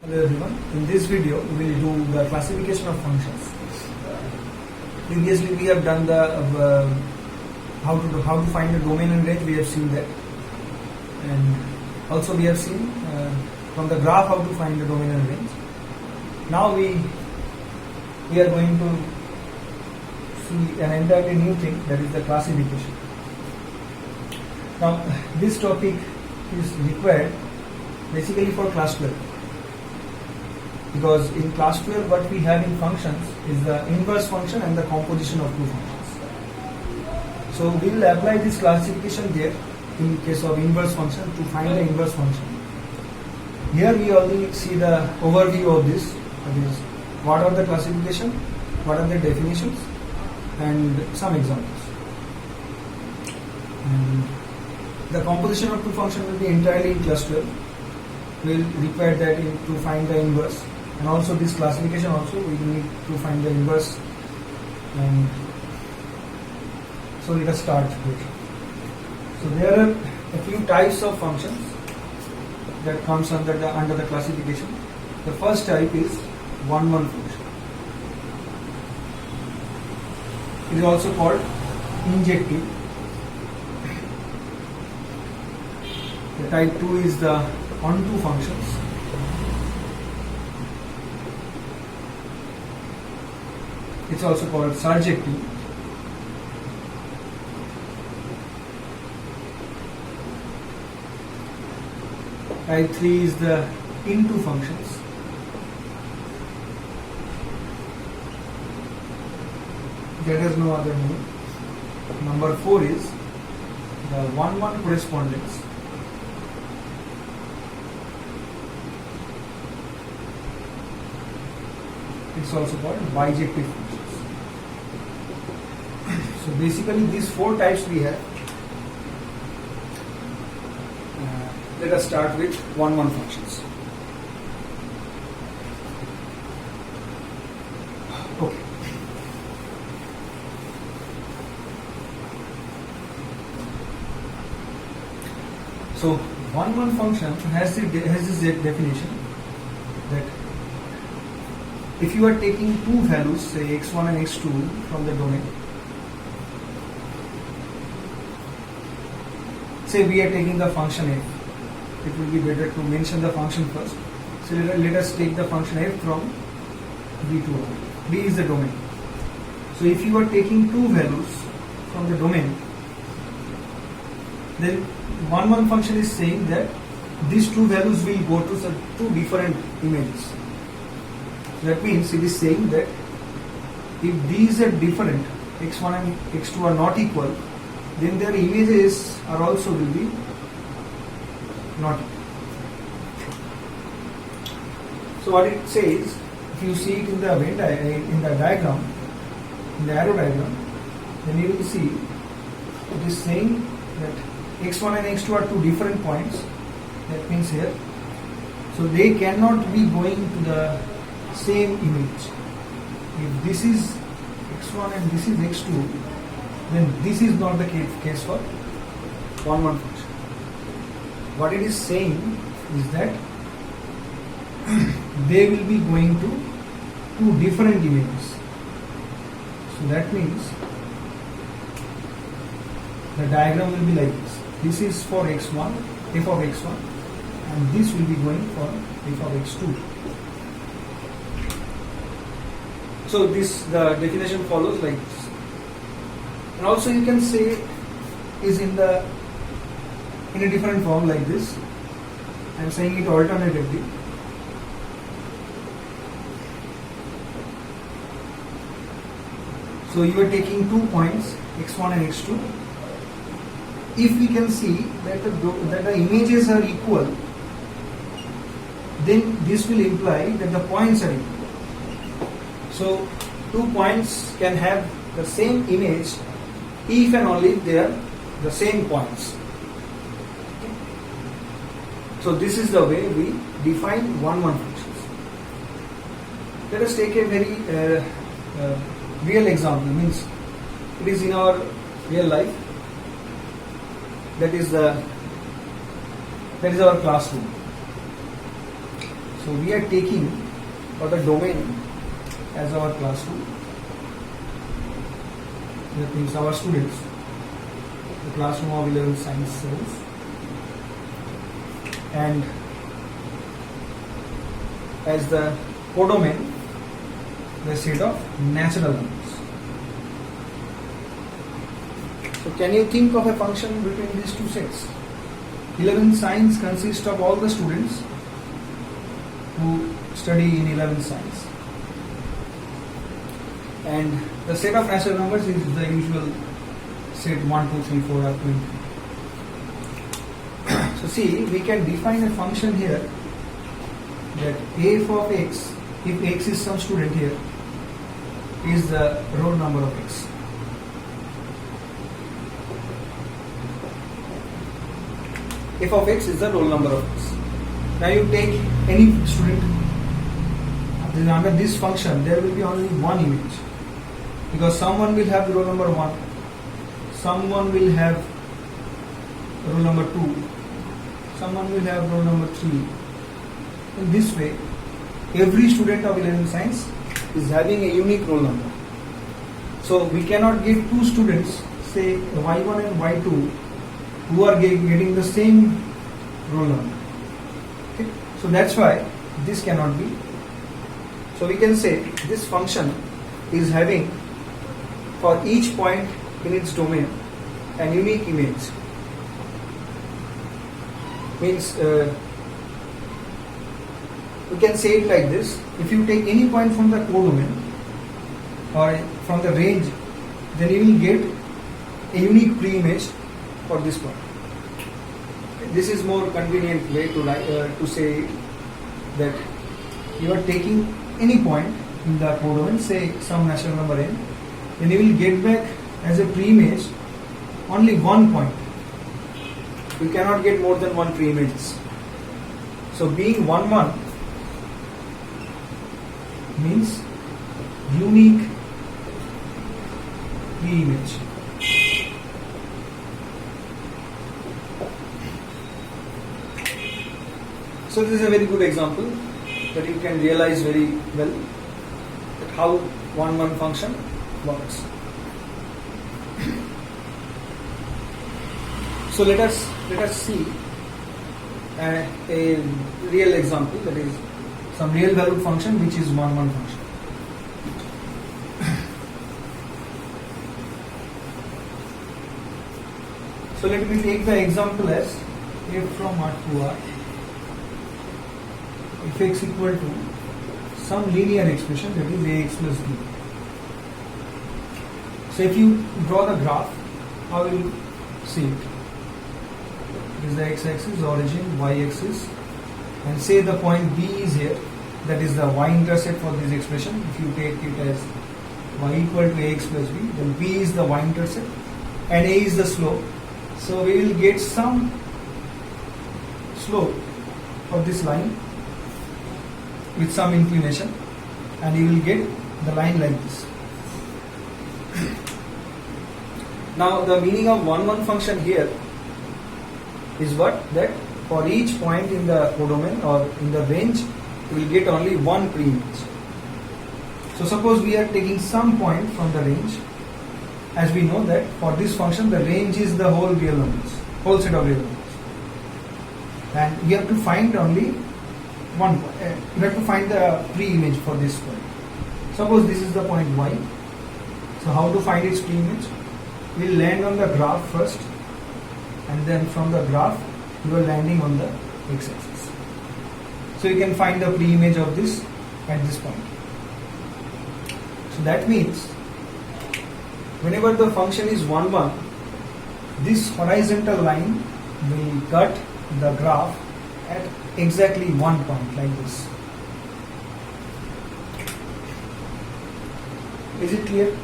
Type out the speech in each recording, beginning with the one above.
Hello everyone. In this video, we will do the classification of functions. Previously, we have done the how to find the domain and range. We have seen that, and also we have seen from the graph how to find the domain and range. Now we are going to see an entirely new thing, that is the classification. Now this topic is required basically for class 12. Because in class 12 what we have in functions is the inverse function and the composition of two functions. So we will apply this classification there in case of inverse function to find the inverse function. Here we only see the overview of this, that is what are the classification, what are the definitions, and some examples. And the composition of two functions will be entirely in class 12. We will require that to find the inverse. And also this classification also we need to find the inverse, and so let us start with. So there are a few types of functions that comes under the classification. The first type is one-one function. It is also called injective. The type 2 is the onto functions. It's also called surjective. Type 3 is the into functions. That has no other name. Number 4 is the one-one correspondence. It's also called bijective functions. So basically these four types we have. Let us start with one-one functions. Okay. So one-one function has this definition that if you are taking two values, say x1 and x2 from the domain, say we are taking the function f, it will be better to mention the function first. So let us take the function f from B to O. B is the domain. So if you are taking two values from the domain, then one-one function is saying that these two values will go to two different images. That means it is saying that if these are different, x1 and x2 are not equal, then their images are also will be not equal. So what it says, if you see it in the diagram, in the arrow diagram, then you will see it is saying that x1 and x2 are two different points. That means here, so they cannot be going to the same image. If this is x1 and this is x2, then this is not the case for one-one function. What it is saying is that they will be going to two different images. So that means the diagram will be like this. This is for x1, f of x1, and this will be going for f of x2. So the definition follows like this. And also you can say is in a different form like this. I am saying it alternatively. So you are taking 2 points x1 and x2. If we can see that the images are equal, then this will imply that the points are equal. So 2 points can have the same image if and only if they are the same points. Okay. So this is the way we define one-one functions. Let us take a very real example. Means it is in our real life. That is our classroom. So we are taking for the domain as our classroom. That means our students, the classroom of 11th science cells, and as the codomain, the set of natural numbers. So can you think of a function between these two sets? 11th science consists of all the students who study in 11th science, and the set of natural numbers is the usual set 1, 2, 3, 4 up to infinity. So see, we can define a function here that f of x, if x is some student here, is the roll number of x. F of x is the roll number of x. Now you take any student, then under this function there will be only one image, because someone will have the roll number 1, someone will have roll number 2, someone will have roll number 3. In this way, every student of 11th science is having a unique roll number. So we cannot get two students, say y1 and y2, who are getting the same roll number. Okay? So that's why this cannot be. So we can say this function is having for each point in its domain an unique image. Means we can say it like this: if you take any point from the codomain or from the range, then you will get a unique pre-image for this point. This is more convenient way to say that you are taking any point in the codomain, say some natural number n, then you will get back as a pre-image only one point. You cannot get more than one pre-images. So being 1, 1 means unique pre-image. So this is a very good example that you can realize very well that how 1, 1 function works. So let us see a real example, that is some real valued function which is 1, 1 function. So let me take the example as f from R to R, if x equal to some linear expression, that is ax plus b. So if you draw the graph, how will you see it? This is the x-axis, origin, y-axis, and say the point B is here, that is the y-intercept for this expression. If you take it as y equal to ax plus b, then b is the y-intercept and a is the slope. So we will get some slope of this line with some inclination, and you will get the line like this. Now the meaning of 1, 1 function here is what? That for each point in the codomain or in the range, you will get only one pre-image. So suppose we are taking some point from the range, as we know that for this function the range is the whole real numbers, whole set of real numbers, and you have to find only one point. You have to find the pre-image for this point. Suppose this is the point y. So how to find its pre-image? We will land on the graph first, and then from the graph you are landing on the x-axis. So you can find the pre-image of this at this point. So that means whenever the function is 1, 1, this horizontal line will cut the graph at exactly one point like this. Is it clear?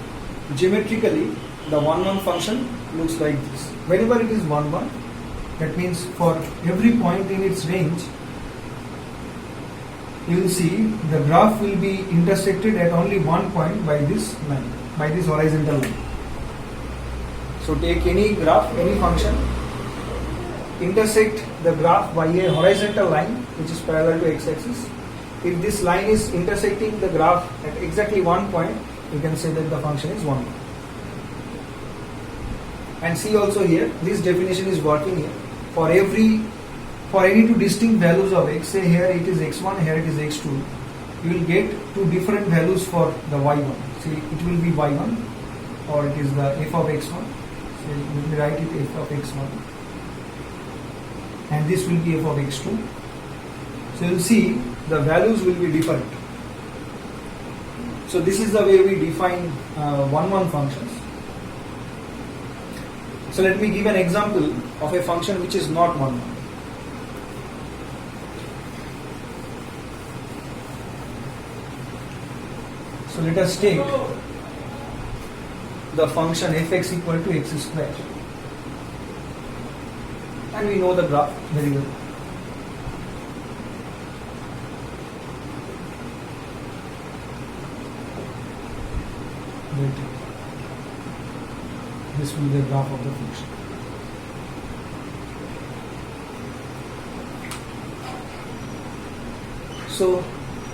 Geometrically, the 1, 1 function looks like this. Whenever it is 1, 1, that means for every point in its range, you will see the graph will be intersected at only one point by this line, by this horizontal line. So take any graph, any function, intersect the graph by a horizontal line which is parallel to x-axis, if this line is intersecting the graph at exactly one point, you can say that the function is 1, 1. And see also here, this definition is working here. For any two distinct values of x, say here it is x1, here it is x2, you will get two different values for the y1. See, it will be y1 or it is the f of x1. So let me write it f of x1. And this will be f of x2. So you will see the values will be different. So this is the way we define 1, 1 functions. So let me give an example of a function which is not 1, 1. So let us take the function fx equal to x square. And we know the graph very well. This will be the graph of the function. So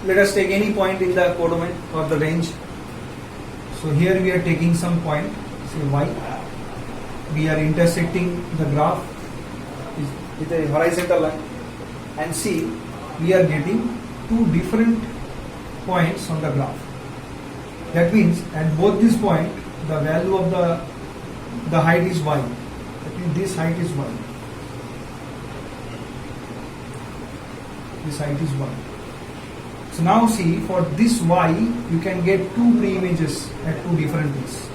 let us take any point in the codomain or the range. So here we are taking some point, say y. We are intersecting the graph with a horizontal line, and see, we are getting two different points on the graph. That means at both this point, the value of the height is y. That means this height is y. This height is y. So now see, for this y, you can get two pre-images at two different places.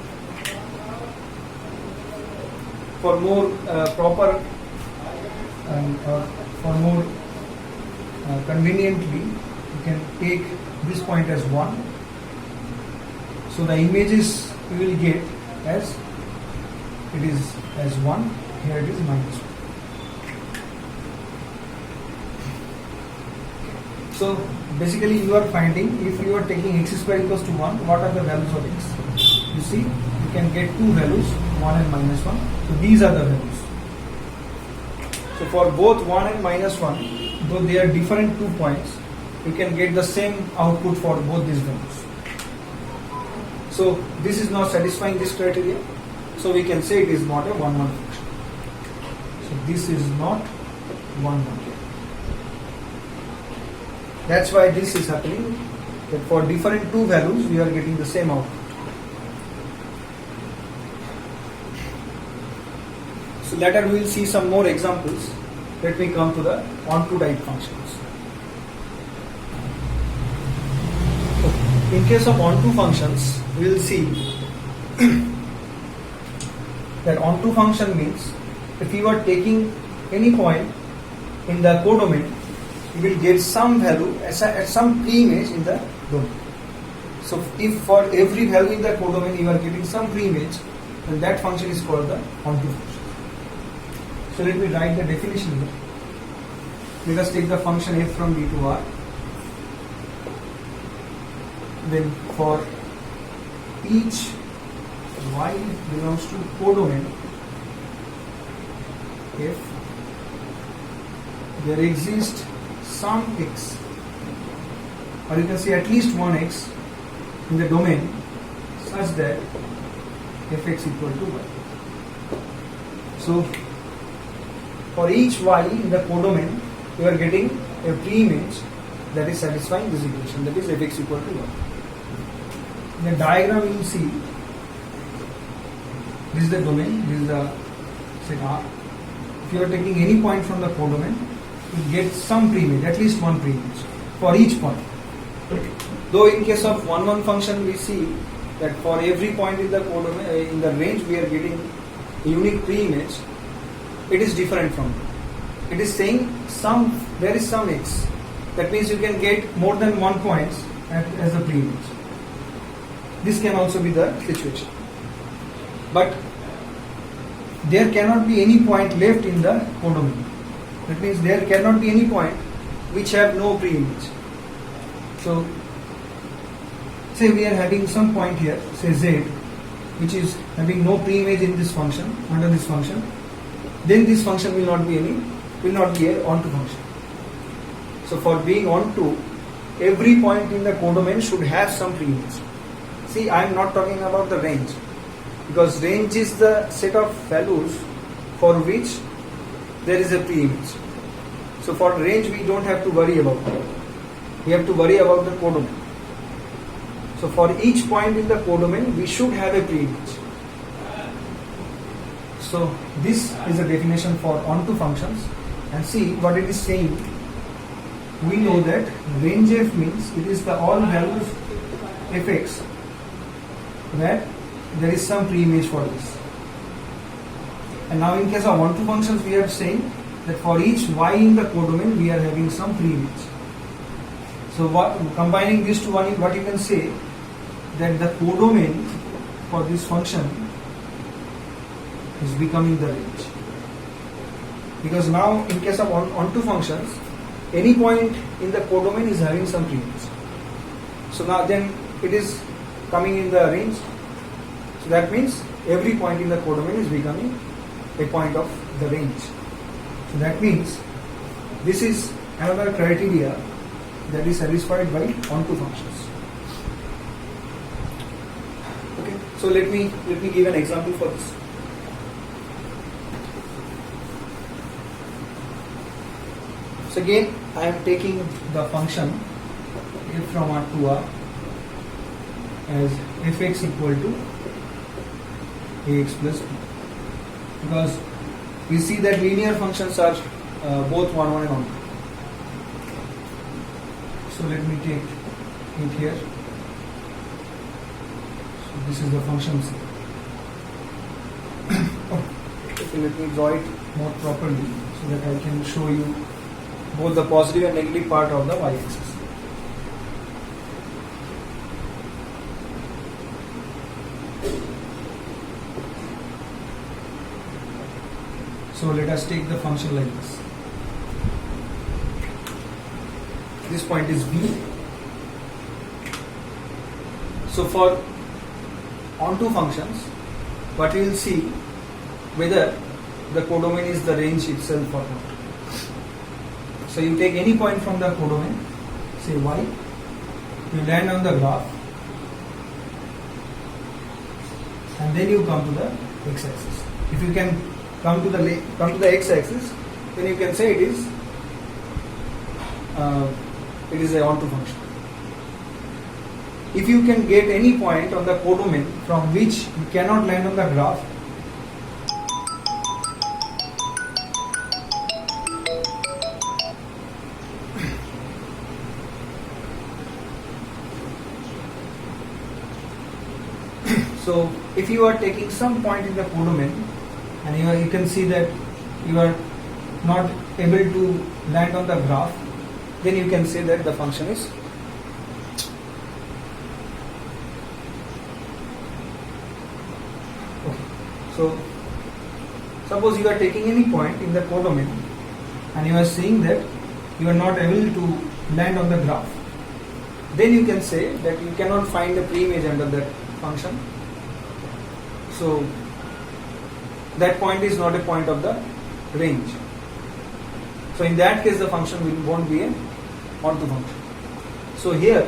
For more proper or for more conveniently, you can take this point as 1. So the images you will get as it is as 1, here it is minus 1. So basically you are finding, if you are taking x square equals to 1, what are the values of x? You see, you can get two values, 1 and minus 1. So these are the values. So for both 1 and minus 1, though they are different 2 points, you can get the same output for both these values. So this is not satisfying this criteria. So we can say it is not a 1, 1 function. So this is not 1, 1. That's why this is happening, that for different two values we are getting the same output. So later we will see some more examples. Let me come to the onto type functions. In case of onto functions, we will see that onto function means if you are taking any point in the codomain, you will get some value at some pre-image in the domain. So if for every value in the codomain you are getting some pre-image, then that function is called the onto function. So let me write the definition here. Let us take the function f from b to r. Then for each y belongs to codomain f, there exists some x, or you can say at least one x in the domain such that fx equal to y. So for each y in the codomain, you are getting a pre-image that is satisfying this equation, that is fx equal to y. In the diagram you will see, this is the domain, this is the say R. If you are taking any point from the codomain, you get some pre-image, at least one pre-image for each point. Though in case of 1, 1 function we see that for every point in the codomain, in the range we are getting a unique pre-image, it is different from it. It is saying there is some x. That means you can get more than 1 points as a pre-image. This can also be the situation. But there cannot be any point left in the codomain. That means there cannot be any point which have no pre-image. So say we are having some point here, say z, which is having no pre-image in this function, under this function, then this function will not be a onto function. So for being onto, every point in the codomain should have some preimage. See, I am not talking about the range, because range is the set of values for which there is a preimage. So for range we don't have to worry about that. We have to worry about the codomain. So for each point in the codomain we should have a preimage. So this is a definition for onto functions, and see what it is saying. We know that range f means it is the all values fx where there is some preimage for this. And now in case of onto functions we are saying that for each y in the codomain we are having some preimage. So combining these two, what you can say that the codomain for this function is becoming the range. Because now in case of onto functions, any point in the codomain is having some preimage. So now then it is coming in the range. So that means every point in the codomain is becoming a point of the range. So that means this is another criteria that is satisfied by onto functions. Okay, so let me give an example for this. So again, I am taking the function f from R to R as fx equal to ax plus b, because we see that linear functions are both 1, 1 and 1. So let me take it here. So this is the function C. Okay, let me draw it more properly so that I can show you both the positive and negative part of the y-axis. So let us take the function like this. This point is B. So for onto functions, what we will see whether the codomain is the range itself or not. So you take any point from the codomain, say y, you land on the graph, and then you come to the x-axis. If you can come to the x-axis, then you can say it is a onto function. If you can get any point on the codomain from which you cannot land on the graph, so if you are taking some point in the codomain and you can see that you are not able to land on the graph, then you can say that the function is okay. So suppose you are taking any point in the codomain and you are seeing that you are not able to land on the graph, then you can say that you cannot find a preimage under that function. So that point is not a point of the range. So in that case the function won't be an onto function. So here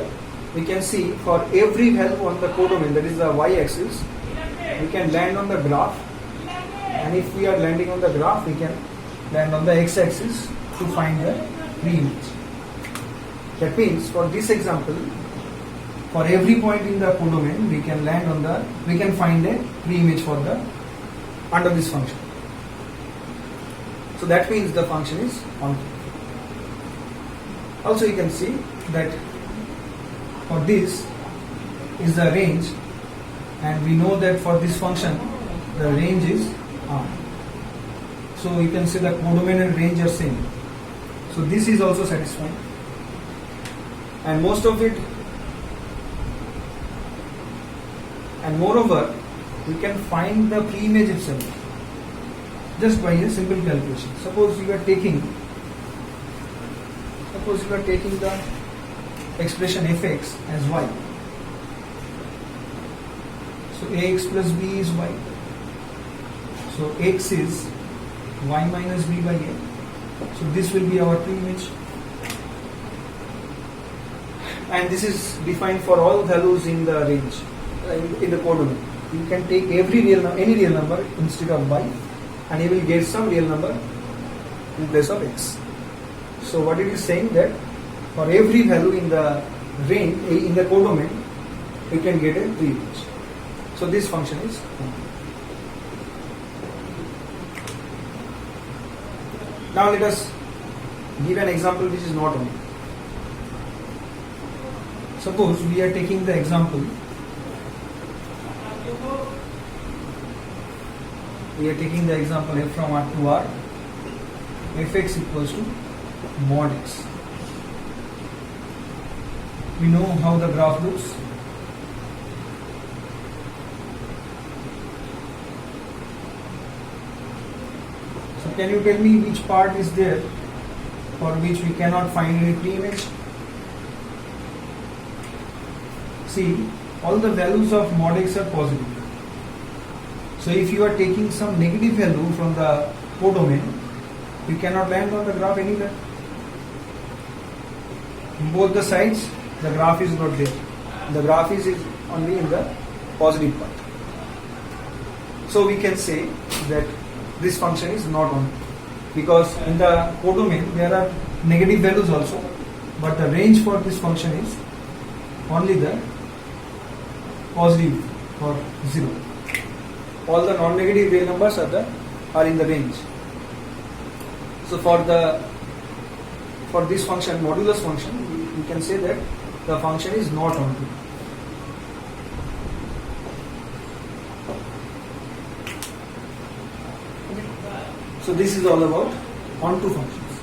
we can see for every value on the codomain, that is the y-axis, we can land on the graph, and if we are landing on the graph, we can land on the x-axis to find the preimage. That means for this example, for every point in the codomain, we can find a preimage for the under this function. So that means the function is onto. Also you can see that for this is the range, and we know that for this function the range is R. So you can see the codomain and range are same. So this is also satisfying, and most of it, and moreover we can find the preimage itself just by a simple calculation. Suppose you are taking the expression fx as y. So ax plus b is y. So x is y minus b by a. So this will be our preimage. and this is defined for all values in the range, in the codomain. You can take any real number instead of y, and you will get some real number in place of x. So what it is saying that for every value in the range, in the codomain, you can get a pre-range. So this function is on. Now let us give an example which is not on. Suppose we are taking the example, f from R to R, fx equals to mod x. We know how the graph looks. So can you tell me which part is there for which we cannot find any pre-image? See, all the values of mod x are positive. So if you are taking some negative value from the codomain, you cannot land on the graph anywhere. In both the sides, the graph is not there. The graph is only in the positive part. So we can say that this function is not on, because in the codomain there are negative values also, but the range for this function is only the positive or 0. All the non-negative real numbers are in the range. So for this function, modulus function, we can say that the function is not onto. So this is all about onto functions.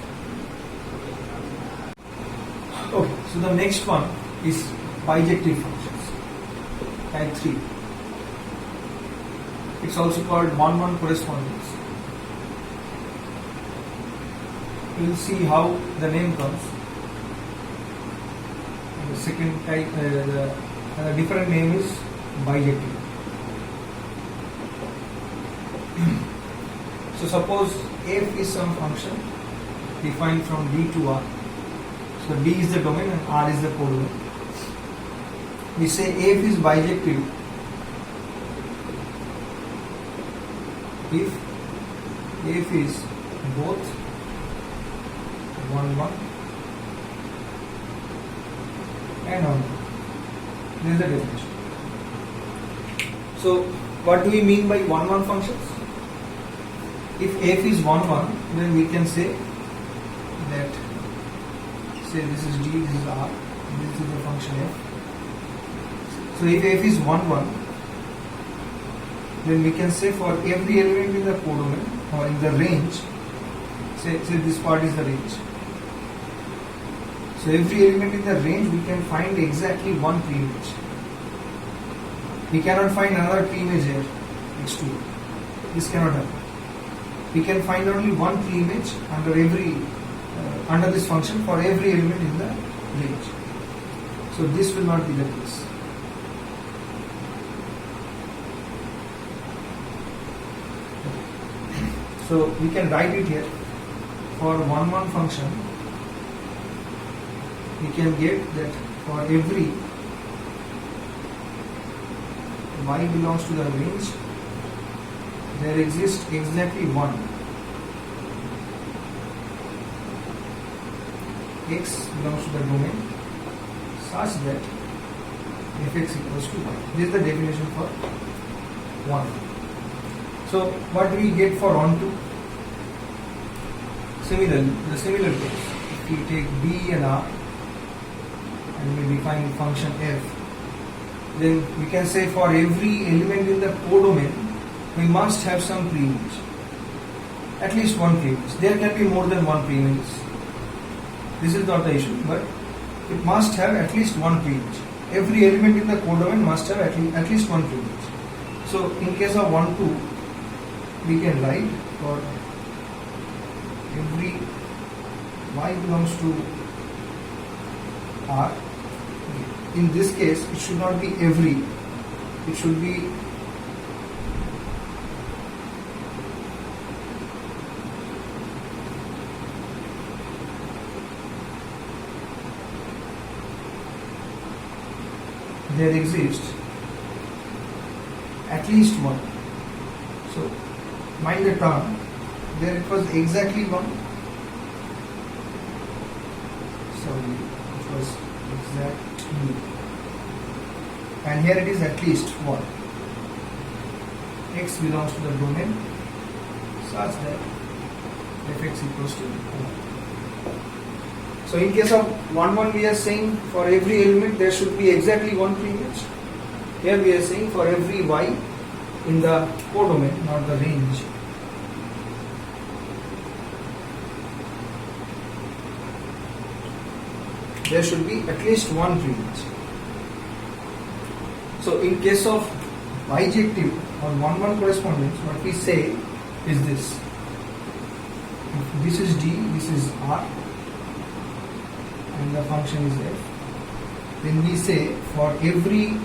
Okay, so the next one is bijective functions, type 3. It's also called 1-1 correspondence. You will see how the name comes. And the second type, the different name is bijective. So suppose f is some function defined from D to R. So D is the domain and R is the codomain. We say f is bijective if f is both 1-1 and onto. This is the definition. So what do we mean by 1-1 functions? If f is 1-1, then we can say that, say this is D, this is R, this is the function f. So if f is 1-1, then we can say for every element in the codomain or in the range, say this part is the range. So every element in the range we can find exactly one pre-image. We cannot find another pre-image here next to it. This cannot happen. We can find only one pre-image under this function for every element in the range. So this will not be the case. So we can write it here. For 1-1 function, we can get that for every y belongs to the range, there exists exactly one x belongs to the domain such that fx equals to y. This is the definition for 1. So what do we get for onto? Similarly, the similar case, if we take B and R and we define function f, then we can say for every element in the codomain we must have some pre-image, at least one pre-image. There can be more than one pre-image. This is not the issue, but it must have at least one pre-image. Every element in the codomain must have at least one pre-image. So in case of 1, 2, we can write for every y belongs to R. In this case, it should not be every, it should be there exists at least one. So mind the term, there it was exactly one. Sorry, it was exactly. And here it is at least one. X belongs to the domain such that fx equals to 1. So in case of 1 1 we are saying for every element there should be exactly one pre-image. Here we are saying for every y in the codomain, not the range, there should be at least one pre-image. So in case of bijective or 1 1 correspondence, what we say is this. If this is D, this is R, and the function is f, then we say for every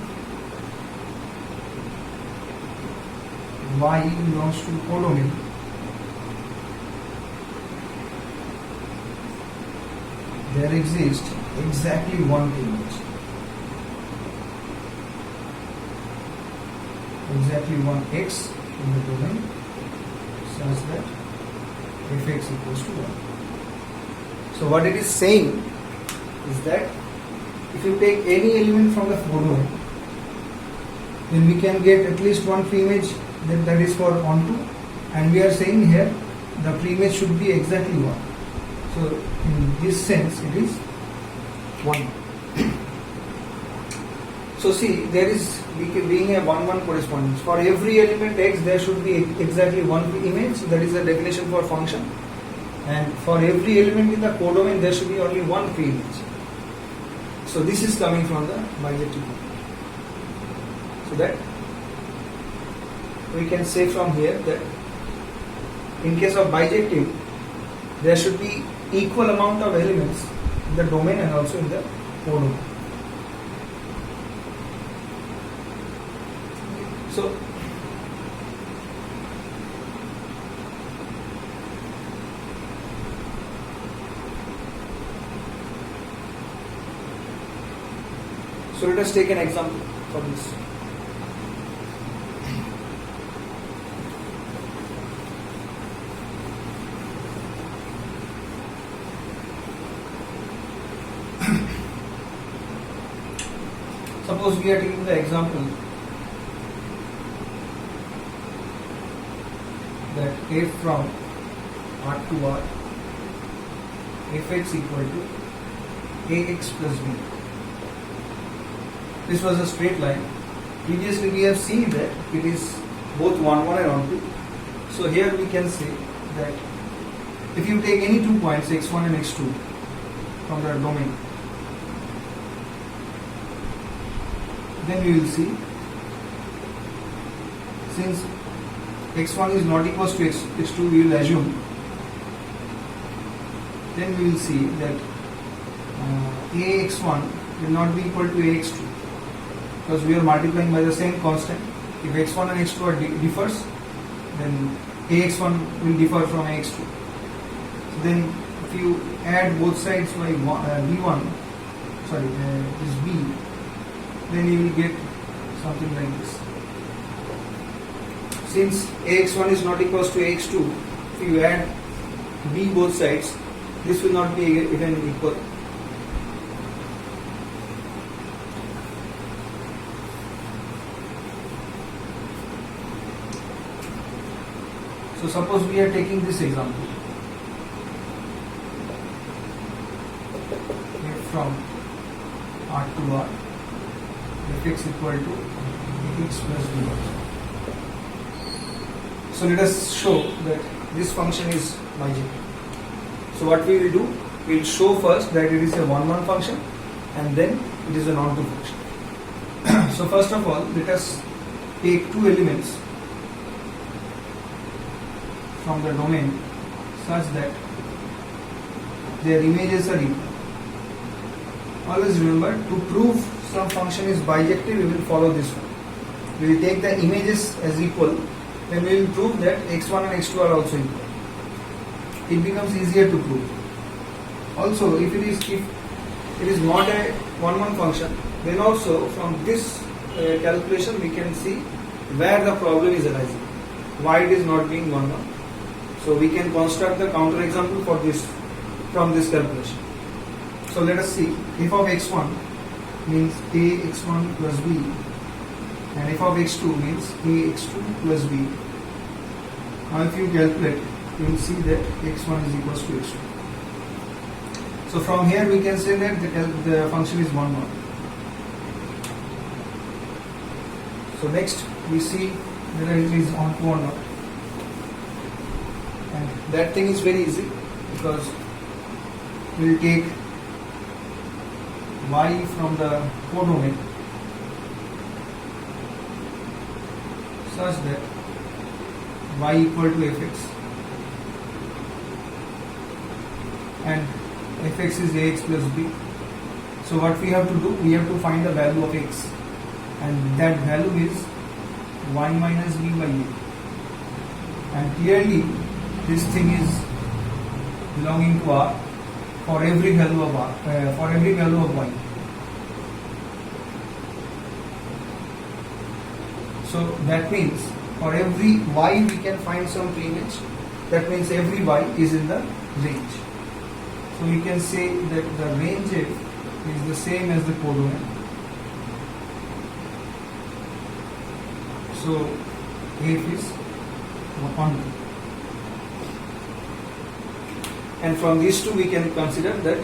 y belongs to codomain, there exists exactly one image, exactly one x in the domain such that fx equals to 1. So what it is saying is that if you take any element from the codomain, then we can get at least one pre-image that is for onto, and we are saying here the pre-image should be exactly 1. So in this sense it is 1. So see, there is being a 1 1 correspondence. For every element x there should be exactly one image, that is the definition for function, and for every element in the codomain there should be only one pre-image. So this is coming from the bijective. So that we can say from here that in case of bijective there should be equal amount of elements in the domain and also in the codomain. So let us take an example for this. Suppose we are taking the example that f from R to R, fx equal to ax plus b. This was a straight line. Previously we have seen that it is both 1 1 and onto. So here we can say that if you take any 2 points x1 and x2 from the domain, then we will see, since x1 is not equals to x2, we will assume, then we will see that ax1 will not be equal to ax2 because we are multiplying by the same constant. If x1 and x2 are differs, then ax1 will differ from ax2. So then if you add both sides by b1, this b, then you will get something like this. Since ax1 is not equals to ax2, if you add b both sides, this will not be even equal. So suppose we are taking this example. F from R to R, fx equal to x plus b. So let us show that this function is bijective. So what we will do, we will show first that it is a 1 1 function and then it is an onto function. So first of all, let us take two elements from the domain such that their images are equal. Always remember, to prove some function is bijective, we will follow this one. We will take the images as equal, then we will prove that x1 and x2 are also equal. It becomes easier to prove. Also, if it is not a 1 1 function, Then also from this calculation we can see where the problem is arising, why it is not being 1 1. So we can construct the counter example for this from this calculation. So let us see. F of x1 means ax1 plus b, and f of x2 means ax2 plus b. Now if you calculate, you will see that x1 is equals to x2. So from here we can say that the function is 1 1. So next we see whether it is onto or not, and that thing is very easy because we will take y from the codomain such that y equal to fx, and fx is ax plus b. So what we have to do, we have to find the value of x, and that value is y minus b by a, and clearly this thing is belonging to R for every value of R, for every value of y. So that means for every y we can find some pre-image. That means every y is in the range. So we can say that the range f is the same as the codomain. So f is 1. And from these two we can consider that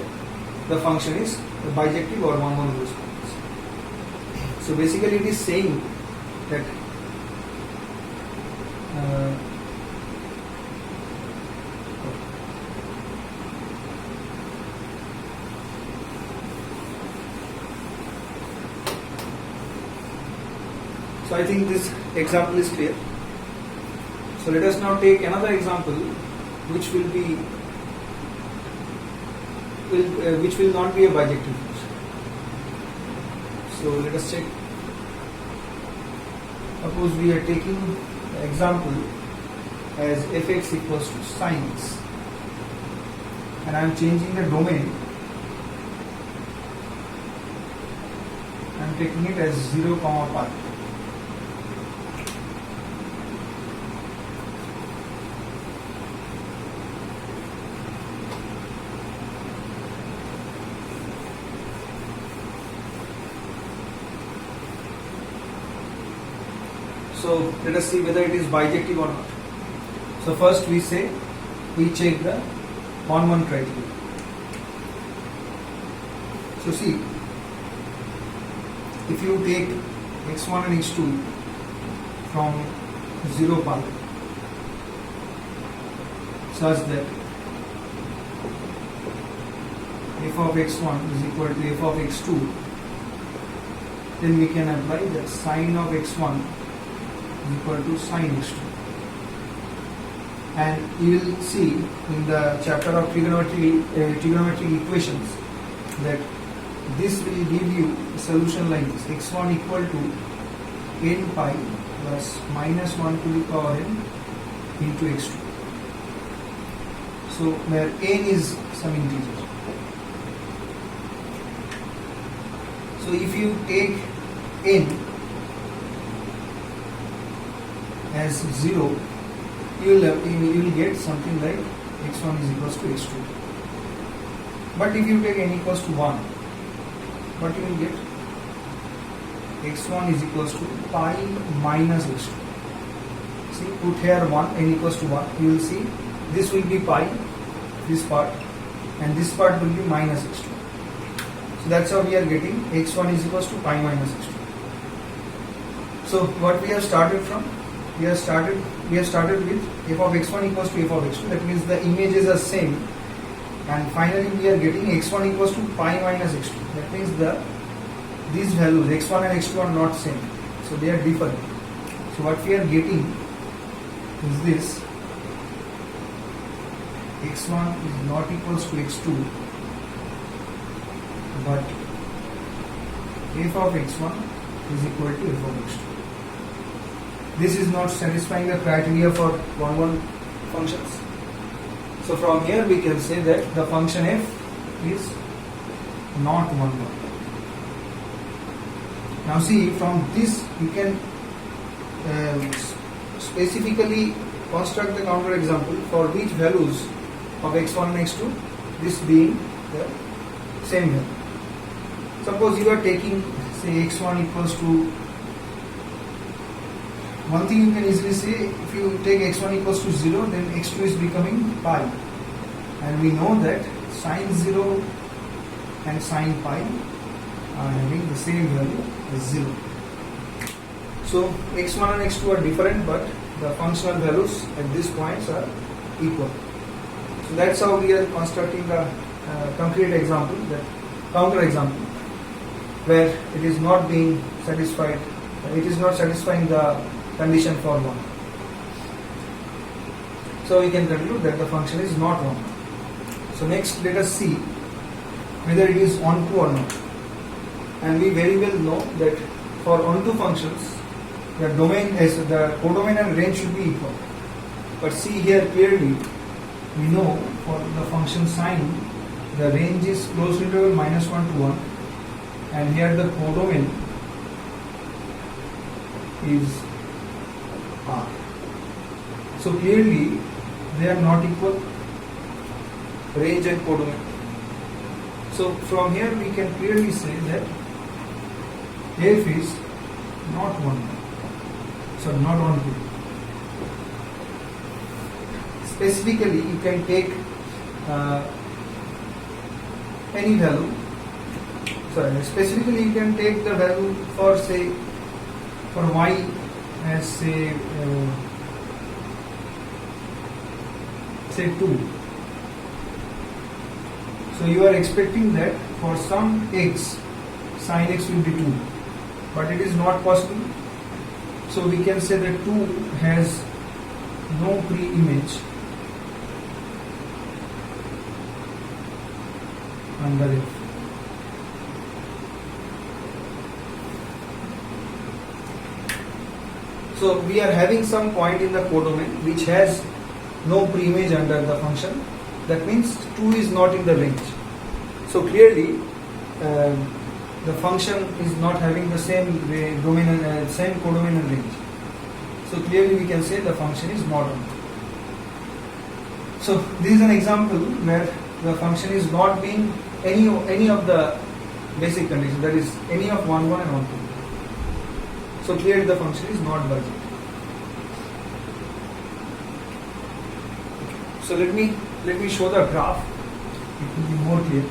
the function is bijective or 1 1 response. So basically it is saying that so I think this example is clear. So let us now take another example which will be which will not be a bijective function. So let us check. Suppose we are taking the example as fx equals to sin x, and I am changing the domain. I am taking it as 0, pi. So let us see whether it is bijective or not. So first we check the 1 1 criteria. So see, if you take x1 and x2 from 0 pi such that f of x1 is equal to f of x2, then we can apply that sine of x1 is equal to sine x2. And you will see in the chapter of trigonometric equations that this will give you a solution like this: x1 equal to n pi plus minus 1 to the power n into x2. So where n is some integer. So if you take n as 0, you will get something like x1 is equals to x2. But if you take n equals to 1, what you will get? x1 is equals to pi minus x2. See, put here 1, n equals to 1. You will see this will be pi, this part, and this part will be minus x2. So that's how we are getting x1 is equals to pi minus x2. So what we have started from? We have started with f of x1 equals to f of x2. That means the images are same, and finally we are getting x1 equals to pi minus x2. That means these values x1 and x2 are not same, so they are different. So what we are getting is this: x1 is not equals to x2, but f of x1 is equal to f of x2. This is not satisfying the criteria for 1 1 functions. So from here we can say that the function f is not 1 1. Now see, from this you can specifically construct the counter example for which values of x1 and x2, this being the same value. Suppose you are taking, say, x1 equals to, one thing you can easily say, if you take x1 equals to 0, then x2 is becoming pi, and we know that sine 0 and sine pi are having the same value as 0. So x1 and x2 are different, but the functional values at these points are equal. So that's how we are constructing the concrete example, the counter example, where it is not being satisfied, it is not satisfying the condition for 1. So we can conclude that the function is not 1. So next, let us see whether it is onto or not. And we very well know that for onto functions, the domain is the codomain and range should be equal. But see here clearly, we know for the function sine, the range is closed interval -1 to 1, and here the codomain is R. So clearly they are not equal, range and codomain. So from here we can clearly say that f is not 1, so not 1 2. Specifically, you can take any value. Specifically you can take the value for, say, for y as say 2. So you are expecting that for some x, sin x will be 2, but it is not possible. So we can say that 2 has no pre-image under f. So we are having some point in the codomain which has no pre-image under the function. That means 2 is not in the range. So clearly the function is not having the same domain and same codomain and range. So clearly we can say the function is not on. So this is an example where the function is not being any of the basic conditions, that is any of 1 1 and 1 2. So clearly the function is not budget. So let me show the graph. It will be more clear.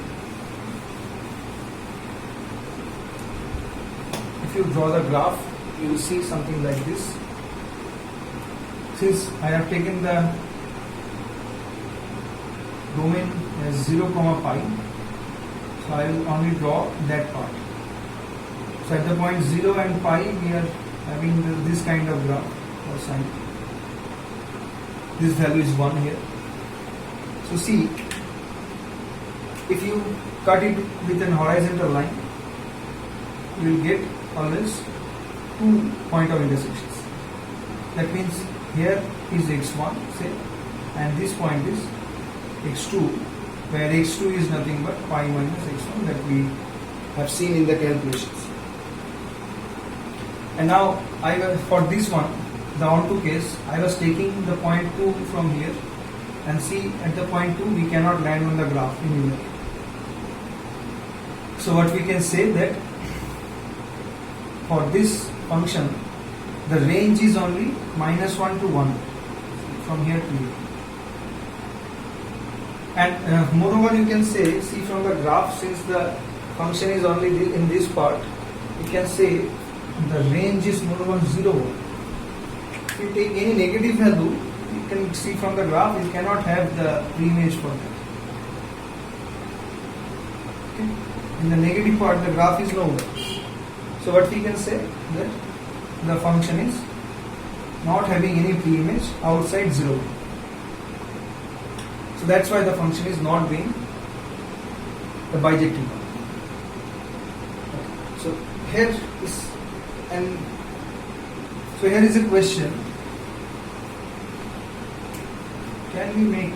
If you draw the graph, you will see something like this. Since I have taken the domain as 0, pi, so I will only draw that part. So at the point 0 and pi, we are having this kind of graph or sign. This value is 1 here. So see, if you cut it with an horizontal line, you will get always 2 point of intersections. That means here is x1, say, and this point is x2, where x2 is nothing but pi minus x1 that we have seen in the calculations. And now for this one, the onto case, I was taking the point 2 from here, and see at the point 2 we cannot land on the graph anywhere. So what we can say that for this function, the range is only -1 to 1 from here to here. And moreover, you can say, see from the graph, since the function is only in this part, you can say the range is moreover 0. If you take any negative value, you can see from the graph, you cannot have the pre-image for that. Okay. In the negative part, the graph is nowhere. So what we can say that the function is not having any pre-image outside 0. So that's why the function is not being the bijective one. Okay. So here is a question: can we make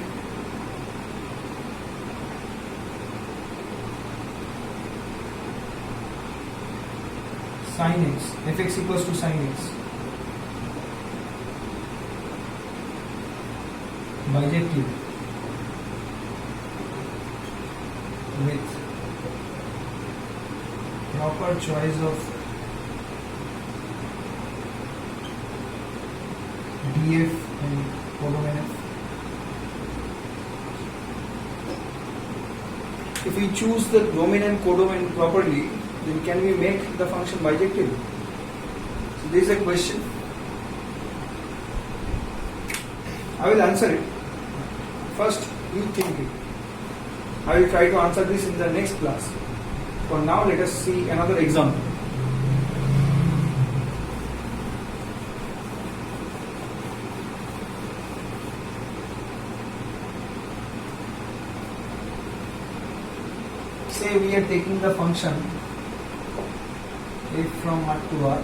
sin x, fx equals to sin x, bijective with proper choice of df and codomain f. If we choose the domain and codomain properly, then can we make the function bijective? So this is a question. I will answer it. First, you think it. I will try to answer this in the next class. For now, let us see another example. Say we are taking the function f from R to R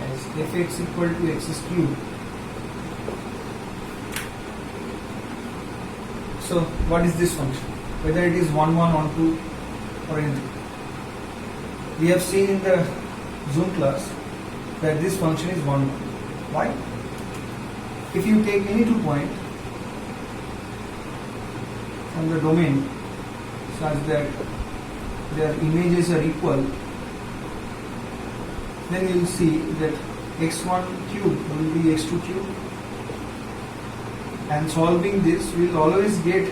as fx equal to x cube. So what is this function? Whether it is 1, 1, 1, 2 or anything. We have seen in the Zoom class that this function is 1, 1. Why? If you take any 2 points from the domain such that their images are equal, then you will see that x1 cube will be x2 cube, and solving this we will always get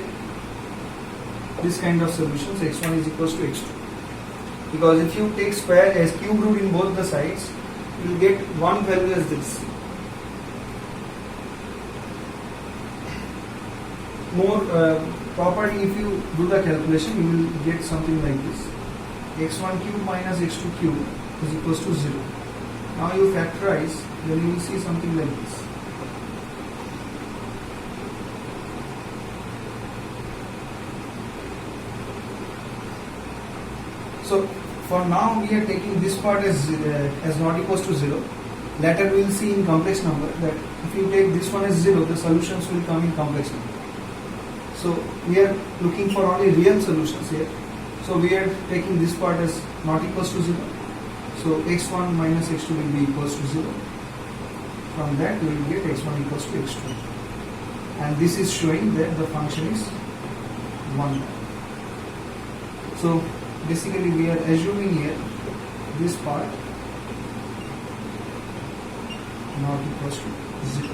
this kind of solutions, x1 is equals to x2, because if you take square as cube root in both the sides, you will get one value as this. More properly, if you do the calculation, you will get something like this: x1 cube minus x2 cube is equals to 0. Now you factorize, then you will see something like this. So for now we are taking this part as not equals to 0. Later we will see in complex number that if you take this one as 0, the solutions will come in complex number. So we are looking for only real solutions here. So we are taking this part as not equals to 0. So x1 minus x2 will be equals to 0. From that we will get x1 equals to x2. And this is showing that the function is 1. So basically we are assuming here this part not equals to 0.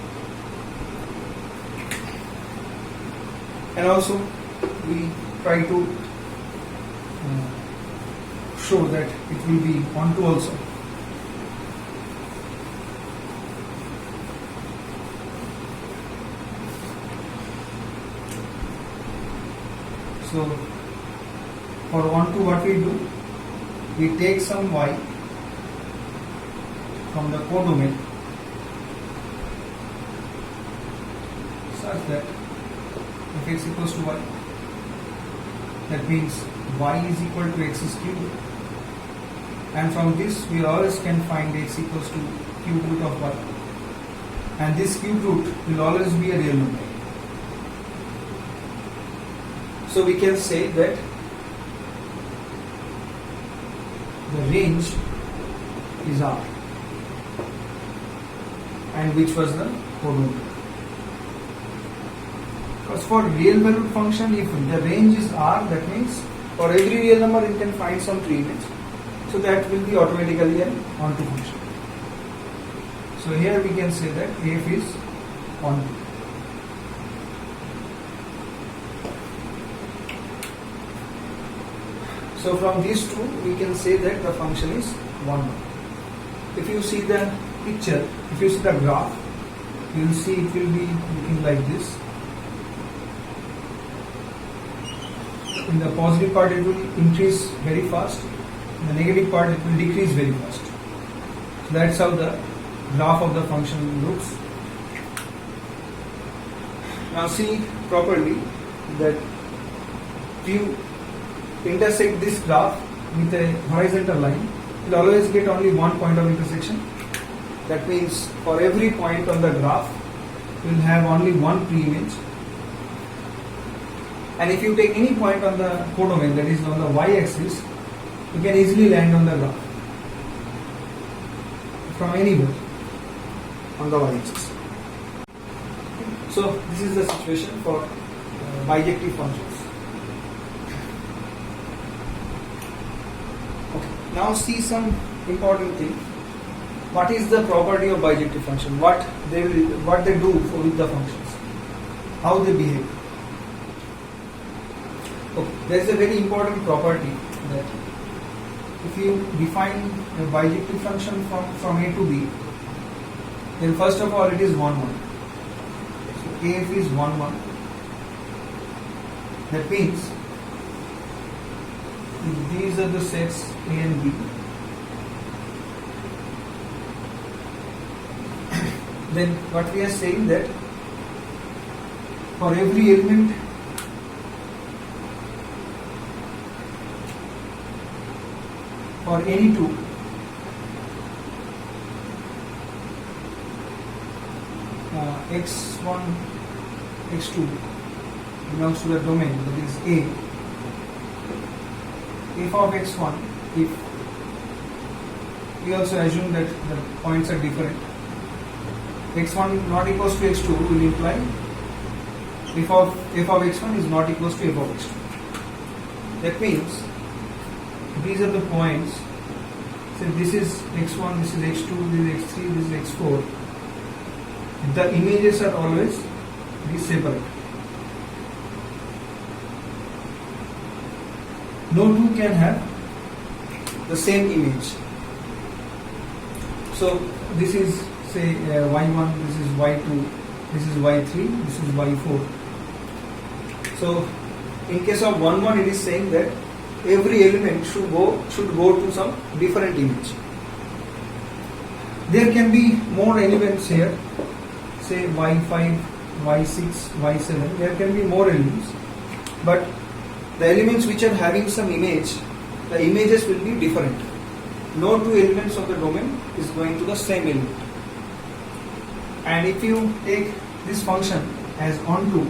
And also we try to show that it will be onto also. So for onto, what we do, we take some y from the codomain such that fx equals to y. That means y is equal to x cube, and from this we always can find x equals to cube root of y, and this cube root will always be a real number. So we can say that the range is R, and which was the codomain. Because for real valued function, if the range is R, that means for every real number you can find some pre-image. So that will be automatically an onto function. So here we can say that f is onto. So from these two we can say that the function is 1. If you see the picture, if you see the graph, you will see it will be looking like this. In the positive part it will increase very fast, in the negative part it will decrease very fast. So that's how the graph of the function looks. Now see properly that if you intersect this graph with a horizontal line, you will always get only one point of intersection. That means for every point on the graph, you will have only one pre-image. And if you take any point on the codomain, that is on the y-axis, you can easily land on the graph. from anywhere on the y-axis. So this is the situation for bijective functions. Okay. Now see some important thing. What is the property of bijective function? What they do with the functions? How they behave? Okay. There is a very important property that if you define a bijective function from A to B, then first of all it is 1, 1. So AF is 1, 1. That means if these are the sets A and B, then what we are saying that for every element for any two, x1, x2 belongs to the domain that is A. F of x1, if we also assume that the points are different, x1 not equals to x2 will imply f of x1 is not equals to f of x2. That means these are the points. So this is x1, this is x2, this is x3, this is x4. The images are always be separate. No two can have the same image. So this is say y1, this is y2, this is y3, this is y4. So in case of 1, 1, it is saying that every element should go to some different image. There can be more elements here, say y5, y6, y7. There can be more elements, but the elements which are having some image, the images will be different. No two elements of the domain is going to the same element. And if you take this function as onto,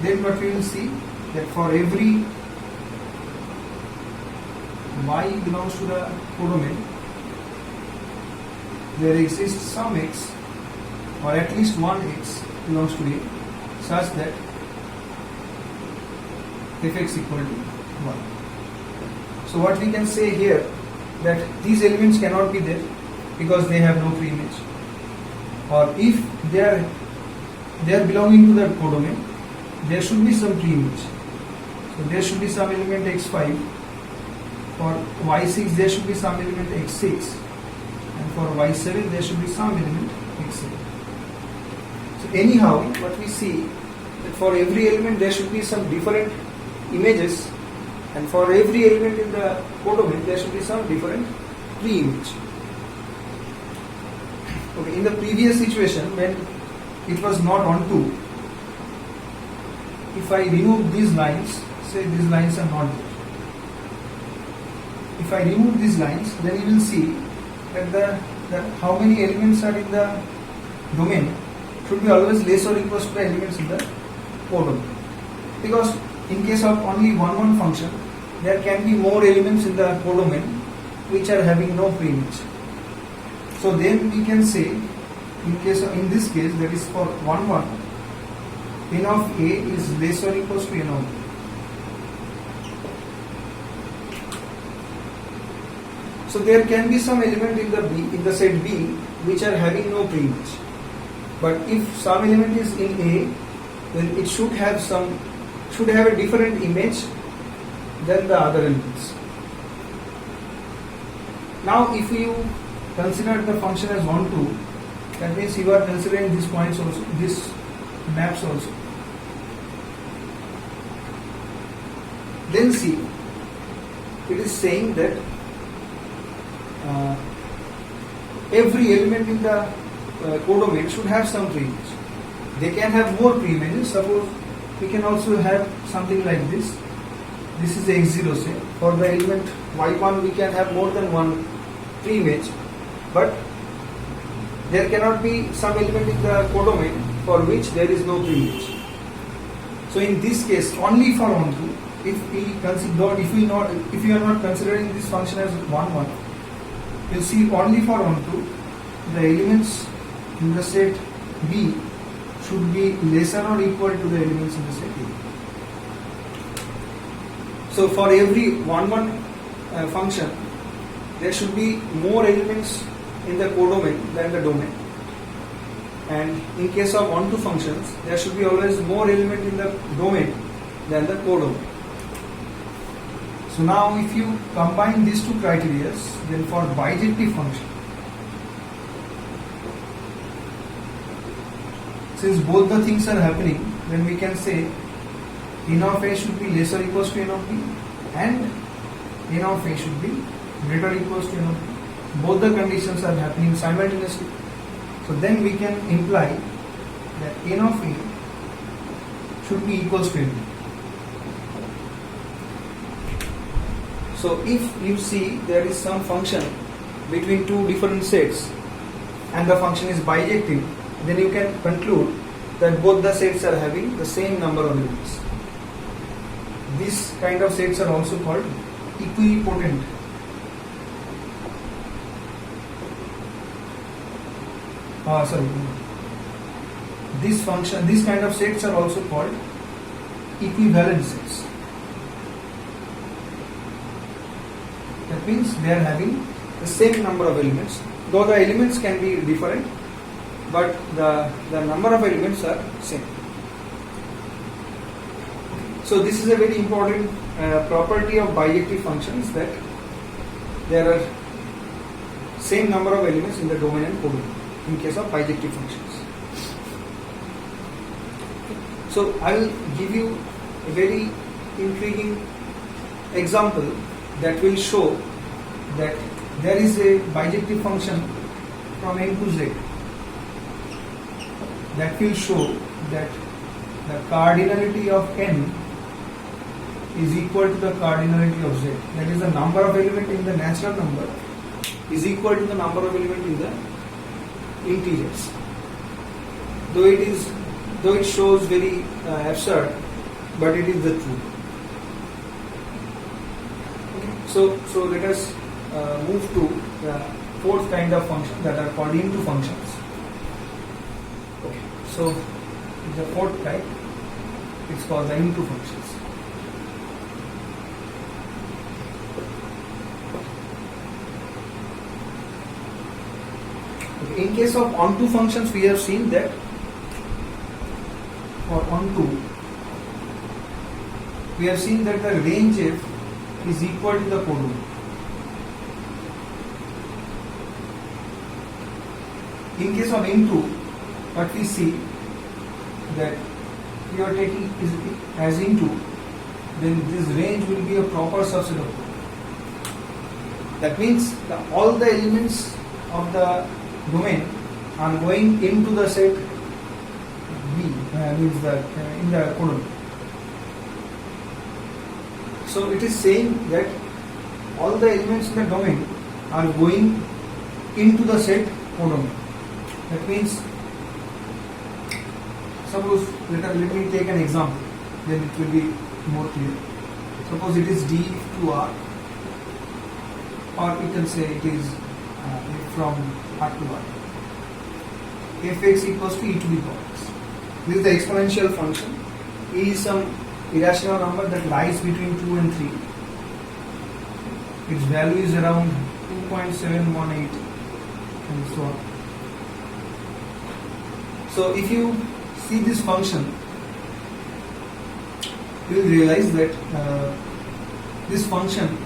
then what we will see that for every y belongs to the codomain, there exists some x, or at least one x belongs to A, such that fx equal to 1. So what we can say here, that these elements cannot be there because they have no pre-image, or if they are belonging to the codomain, there should be some pre-image. So there should be some element x5, for y6 there should be some element x6, and for y7 there should be some element x7. So anyhow, what we see, that for every element there should be some different images, and for every element in the codomain there should be some different pre-image. Okay, in the previous situation when it was not onto, if I remove these lines, say these lines are not there. If I remove these lines, then you will see that the how many elements are in the domain should be always less or equals to the elements in the codomain. Because in case of only 1, 1 function, there can be more elements in the codomain which are having no pre-image. So then we can say, in this case, that is for 1, 1, n of A is less or equals to n of B. So there can be some element in the set B which are having no pre-image. But if some element is in A, then it should have a different image than the other elements. Now if you consider the function as 1, 2, that means you are considering these points also, these maps also. Then see, it is saying that every element in the codomain should have some pre-image. They can have more pre-images. Suppose we can also have something like this. This is x0, say. For the element y1 we can have more than one pre-image, but there cannot be some element in the codomain for which there is no pre-image. So in this case, only for onto, if we are not considering this function as 1, 1, you'll see only for onto the elements in the set B should be lesser or equal to the elements in the set A. So for every function, there should be more elements in the codomain than the domain. And in case of onto functions, there should be always more element in the domain than the codomain. So now if you combine these two criteria, then for bijective function, since both the things are happening, then we can say n of A should be less or equals to n of B and n of A should be greater or equals to n of B. Both the conditions are happening simultaneously. So then we can imply that n of A should be equals to n. So if you see there is some function between two different sets and the function is bijective, then you can conclude that both the sets are having the same number of elements. These kind of sets are also called equipotent. These kind of sets are also called equivalent sets. That means they are having the same number of elements, though the elements can be different, but the number of elements are same. So this is a very important property of bijective functions, that there are same number of elements in the domain and codomain in case of bijective functions. So I will give you a very intriguing example that will show that there is a bijective function from n to z that will show that the cardinality of n is equal to the cardinality of z. That is, the number of element in the natural number is equal to the number of element in the integers. Though it shows very absurd, but it is the truth. Okay. So let us move to the fourth kind of function, that are called into functions. Okay. So the fourth type, it's called the into functions. Okay. In case of onto functions, we have seen that for onto, we have seen that the range f is equal to the codomain. In case of into, what we see that you are taking as into, then this range will be a proper subset of codomain. That means all the elements of the domain are going into the set B, means in the codomain. So it is saying that all the elements in the domain are going into the set codomain. That means, suppose let me take an example, then it will be more clear. Suppose it is D to R, or you can say it is from R to R. Fx equals to e to the power x. This is the exponential function. E is some irrational number that lies between 2 and 3. Its value is around 2.718 and so on. So if you see this function, you will realize that this function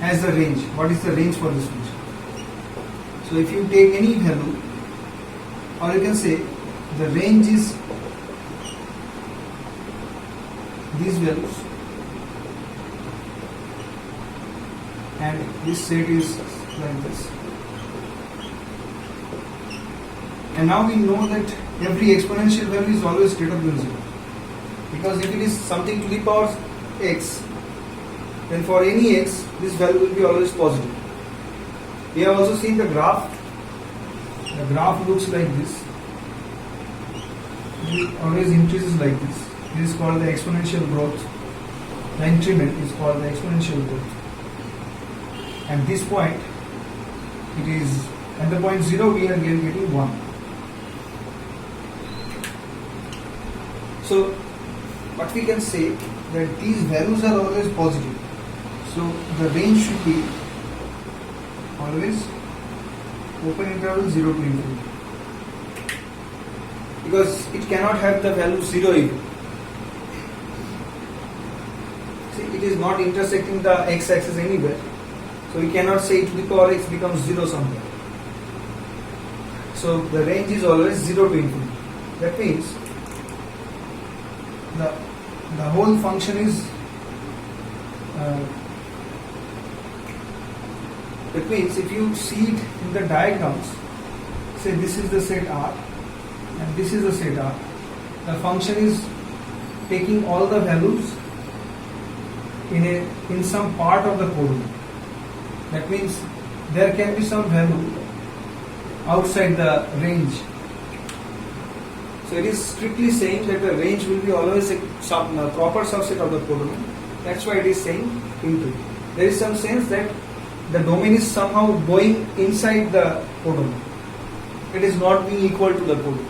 has a range. What is the range for this function? So if you take any value, or you can say the range is these values, and this set is like this. And now we know that every exponential value is always greater than 0. Because if it is something to the power x, then for any x, this value will be always positive. We have also seen the graph. The graph looks like this. It always increases like this. This is called the exponential growth. The increment is called the exponential growth. and this point it is at the point 0 we are getting 1. So what we can say that these values are always positive. So the range should be always open interval 0 to infinity, because it cannot have the value 0 even. See, it is not intersecting the x-axis anywhere, so we cannot say e to the power x becomes 0 somewhere. So the range is always 0 to infinity. That means the whole function is that means if you see it in the diagrams, say this is the set R and this is the set R, the function is taking all the values in some part of the codomain. That means there can be some value outside the range. So it is strictly saying that the range will be always a proper subset of the codomain. That's why it is saying into. There is some sense that the domain is somehow going inside the codomain. It is not being equal to the codomain.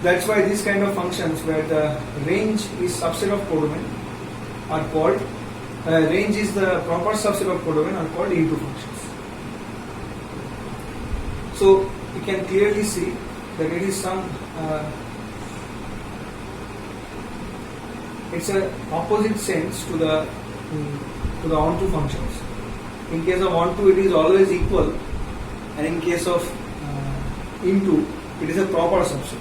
That's why these kind of functions where the range is subset of codomain are called, range is the proper subset of codomain are called into functions. So you can clearly see that it is some, it's an opposite sense to the onto functions. In case of onto it is always equal, and in case of into it is a proper subset.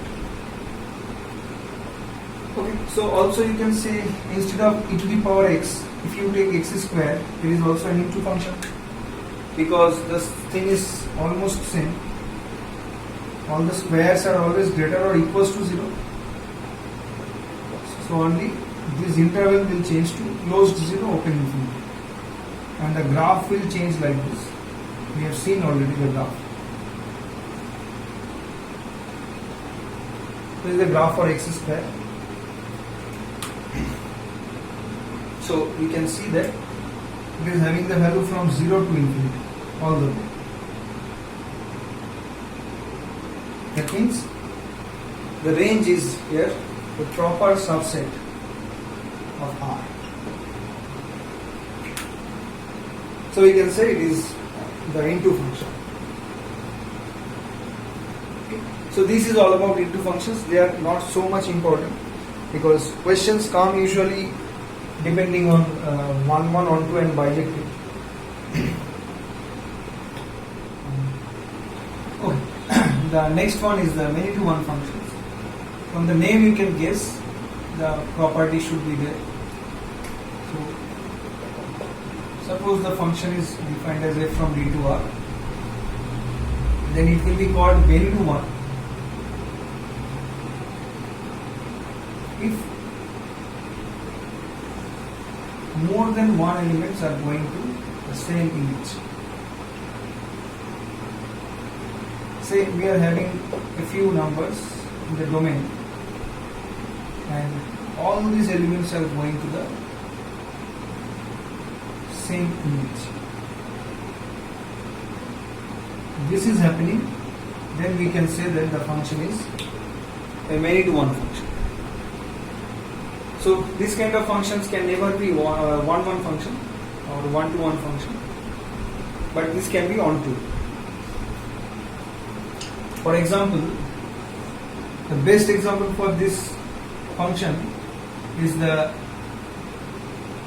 Okay, so also you can say instead of e to the power x, if you take x square, it is also an into function, because this thing is almost same. All the squares are always greater or equals to 0. So only this interval will change to closed 0, open infinity. And the graph will change like this. We have seen already the graph. This is the graph for x square. So we can see that it is having the value from 0 to infinity all the way. That means the range is here the proper subset of R. So we can say it is the into function. Okay. So this is all about into functions. They are not so much important because questions come usually depending on 1, 1, onto and bijective. Okay. The next one is the many to one functions. From the name you can guess the property should be there. So suppose the function is defined as f from d to r, then it will be called many to one if more than one elements are going to the same image. Say we are having a few numbers in the domain and all these elements are going to the same image. This is happening, then we can say that the function is a many to one function. So this kind of functions can never be one function or one to one function, but this can be onto. For example, the best example for this function is the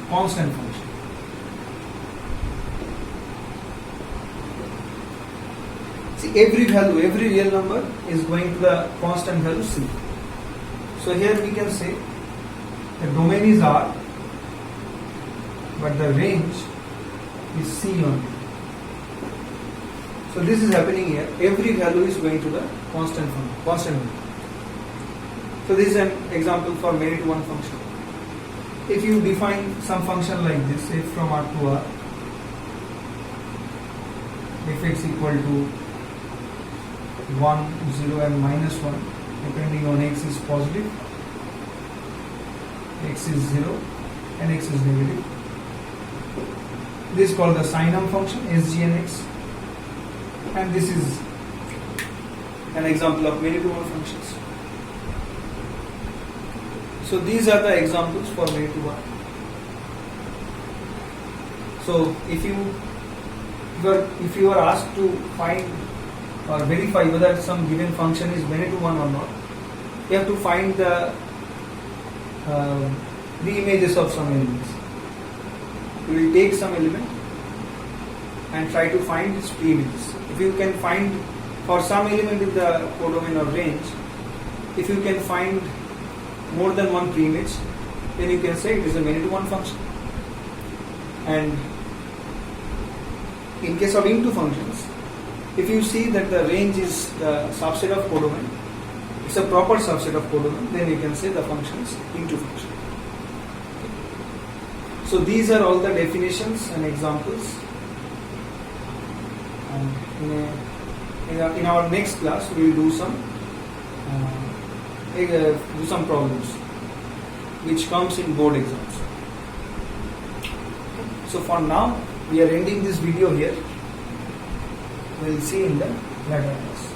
constant function. See, every value, every real number is going to the constant value c. So here we can say the domain is R, but the range is C only. So this is happening here. Every value is going to the constant value. So this is an example for many to one function. If you define some function like this, f from R to R, fx equal to 1, 0 and minus 1, depending on x is positive, x is 0 and x is negative. This is called the Sinum function, SGNX, and this is an example of many to one functions. So these are the examples for many to one. So if you are asked to find or verify whether some given function is many to one or not, you have to find the images of some elements. You will take some element and try to find its pre-images. If you can find for some element in the codomain or range, if you can find more than one pre-image, then you can say it is a many to one function. And in case of into functions, if you see that the range is the subset of codomain, it's a proper subset of codomain, then you can say the function is into function. So these are all the definitions and examples. And in our next class, we will do some problems which comes in board exams. So for now, we are ending this video here. We will see in the later class.